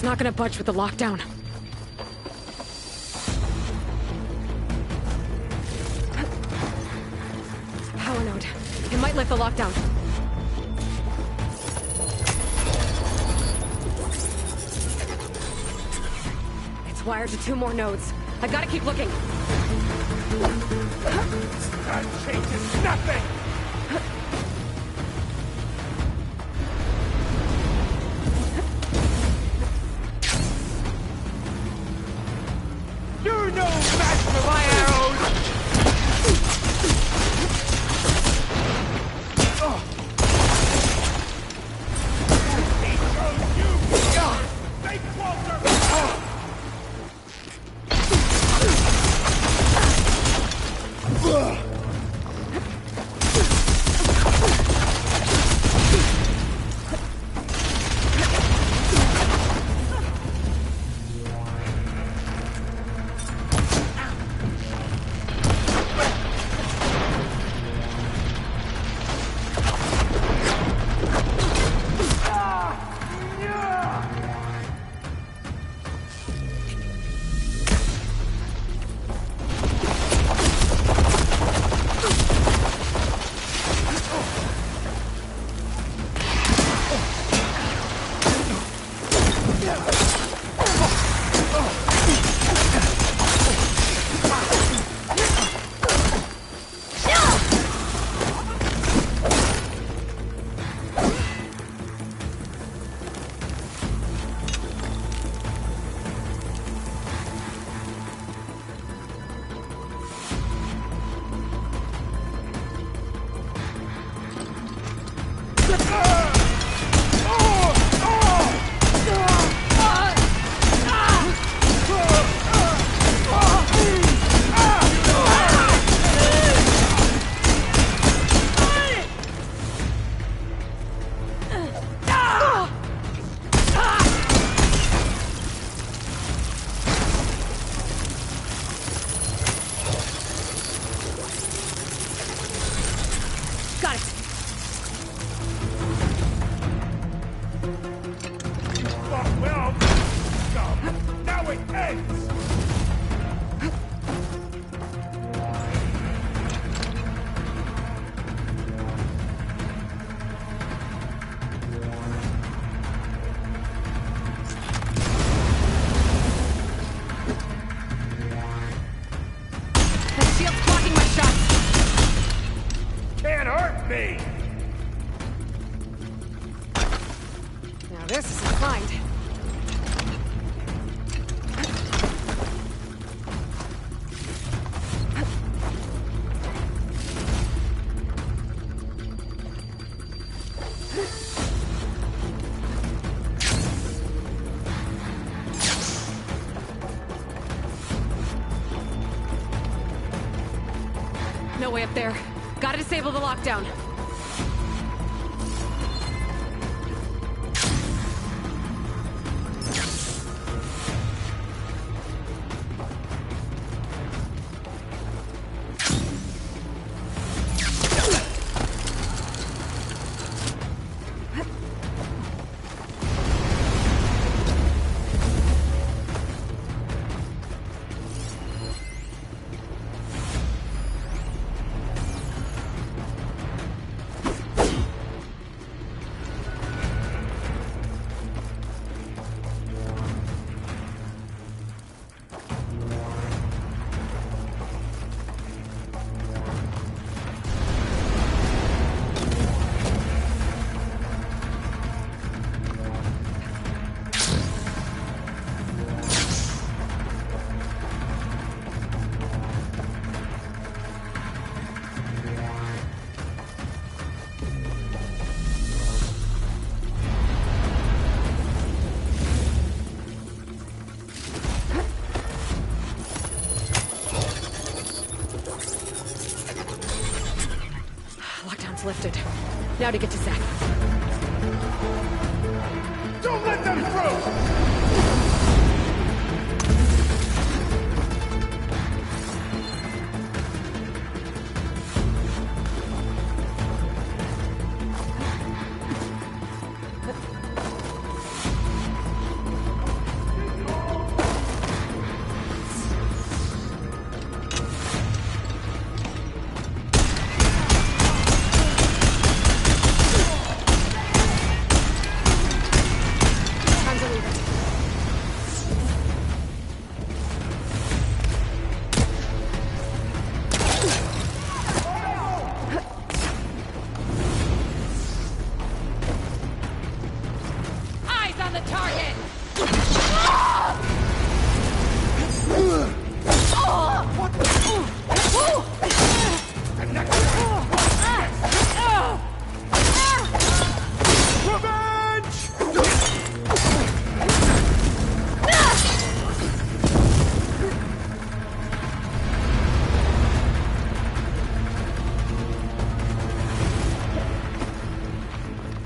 It's not gonna budge with the lockdown. Power node. It might lift the lockdown. It's wired to 2 more nodes. I gotta keep looking. That changes nothing! You're no match for my arrows! He chose you! Fake Walter! Got it. Well, now it ends! The shield's blocking my shots. Can't hurt me! Now this is inclined. No way up there. Gotta disable the lockdown. Lockdown's lifted. Now to get to Zach. Don't let them through!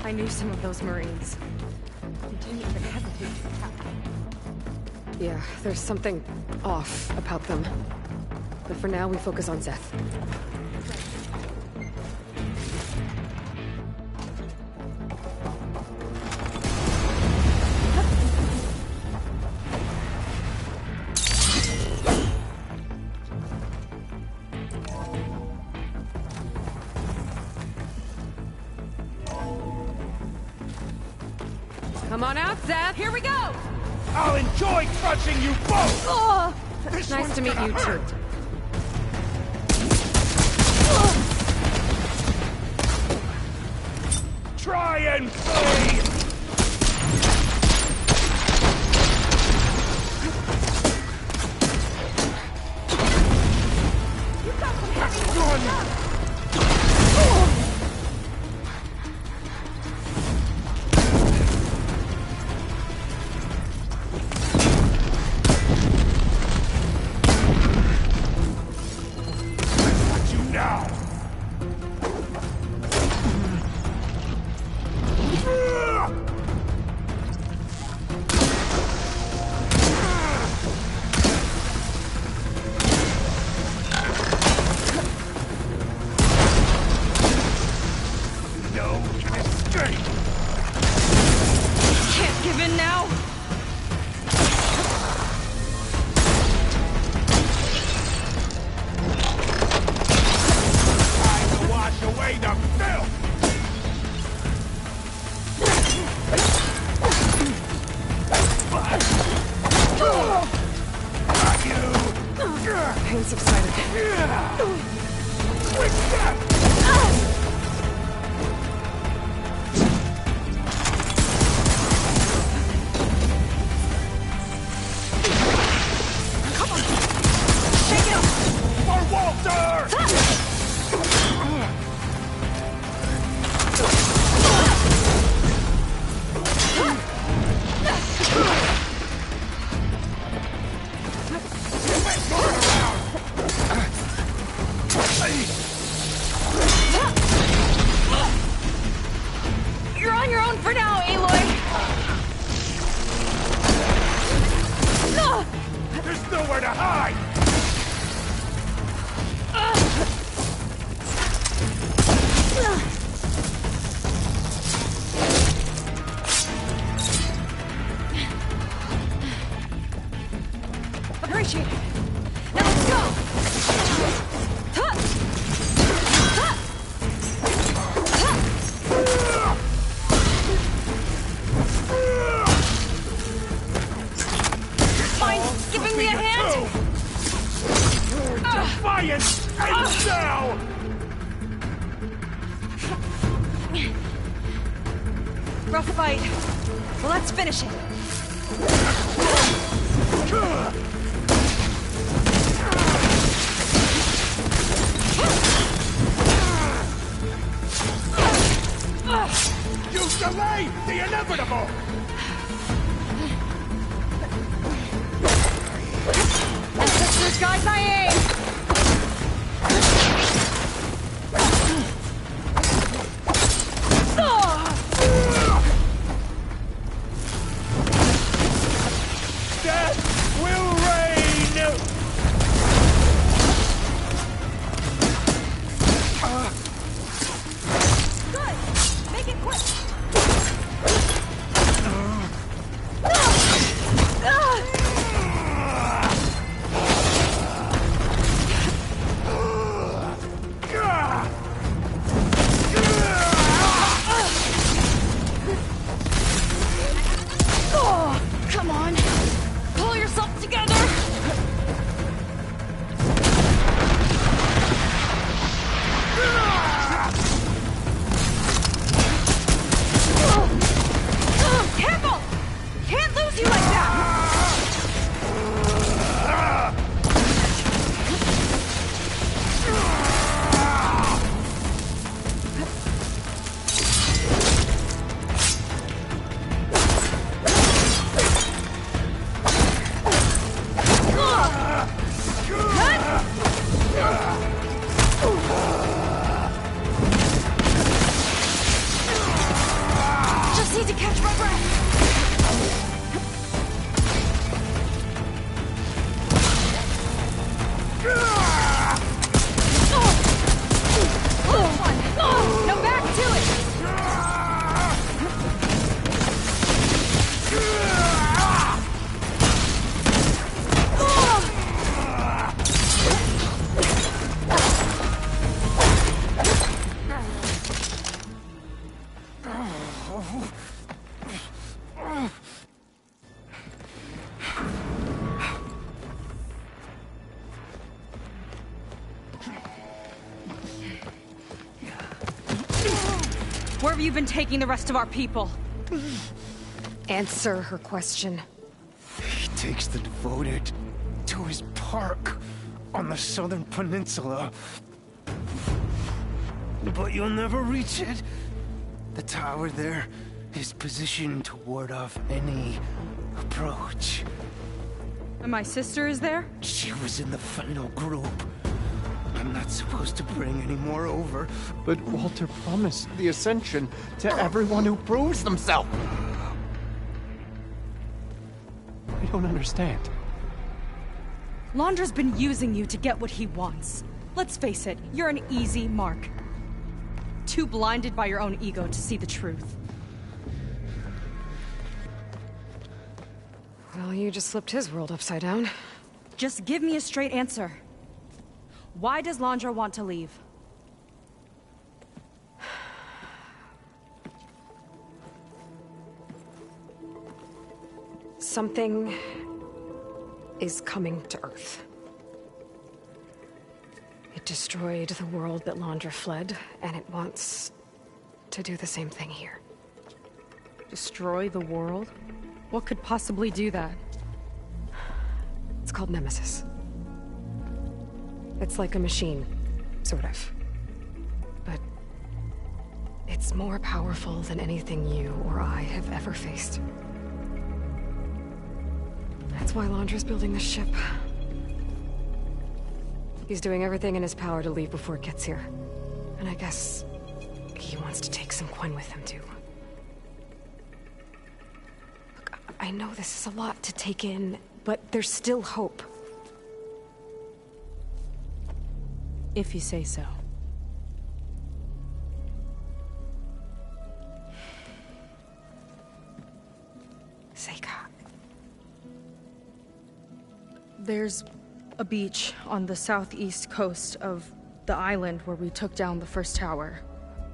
I knew some of those Marines. They didn't even hesitate to attack. Yeah, there's something off about them. But for now, we focus on Zeth. Come on out, Zeth! Here we go! I'll enjoy crushing you both! Oh, This nice one's to meet gonna you, hurt. too. Try and play! You've got some heavy Run! stuff! Got you now! No escape! Can't give in now! Time to wash away the filth! Got you! Pain subsided. Quick step! Shake it off! For Walter! You're on your own for now, Aloy! There's nowhere to hide! Appreciate it. Now let's go! Mind giving me a hand? Defiance ends now! Rough fight. Well, let's finish it. You delay the inevitable! Sisters, guys, I aim! Death will reign! Good! Make it quick! Come on! Pull yourself together! Now back to it! Where have you been taking the rest of our people? Answer her question. He takes the devoted to his park on the southern peninsula. But you'll never reach it. The tower there is positioned to ward off any approach. And my sister is there? She was in the final group. I'm not supposed to bring any more over. But Walter promised the Ascension to everyone who proves themselves. I don't understand. Londra's been using you to get what he wants. Let's face it, you're an easy mark. Too blinded by your own ego to see the truth. Well, you just flipped his world upside down. Just give me a straight answer. Why does Londra want to leave? Something is coming to Earth. It destroyed the world that Londra fled, and it wants to do the same thing here. Destroy the world? What could possibly do that? It's called Nemesis. It's like a machine, sort of. But it's more powerful than anything you or I have ever faced. That's why Londra's building this ship. He's doing everything in his power to leave before it gets here. And I guess he wants to take some Quen with him, too. Look, I know this is a lot to take in, but there's still hope. If you say so. Seika. There's a beach on the southeast coast of the island where we took down the first tower.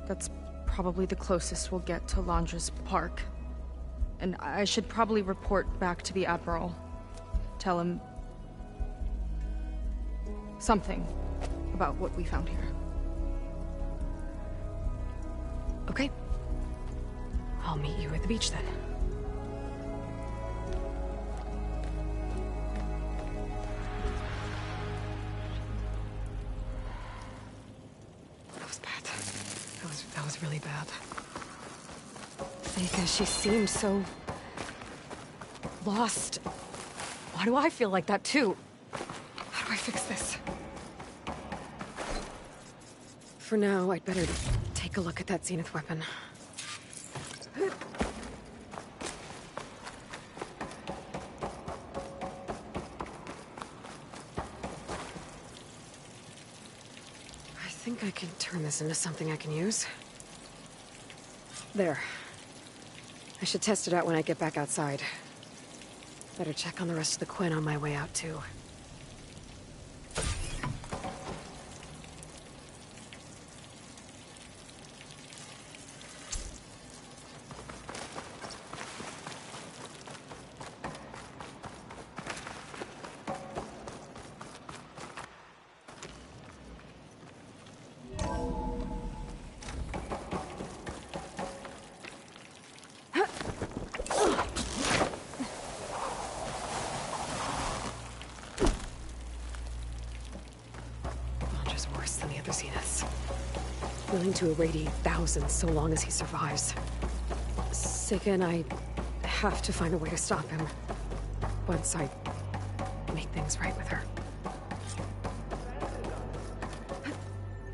That's probably the closest we'll get to Londra's park. And I should probably report back to the Admiral. Tell him something about what we found here. Okay. I'll meet you at the beach then. That was bad. That was really bad. Because she seemed so lost. Why do I feel like that too? How do I fix this? For now, I'd better take a look at that Zenith weapon. I think I can turn this into something I can use. There. I should test it out when I get back outside. Better check on the rest of the Quen on my way out, too. Willing to irradiate thousands so long as he survives. Seika and I have to find a way to stop him. Once I make things right with her.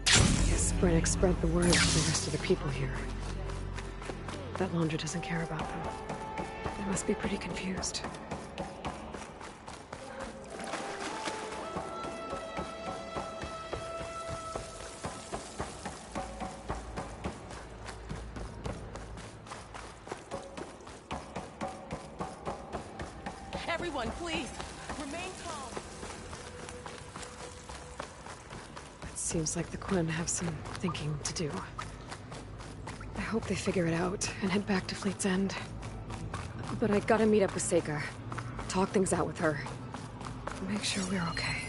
Guess Brennick spread the word to the rest of the people here. that Laundra doesn't care about them. They must be pretty confused. Everyone, please, remain calm. It seems like the Quinn have some thinking to do. I hope they figure it out and head back to Fleet's End. But I gotta meet up with Seika. Talk things out with her. Make sure we're okay.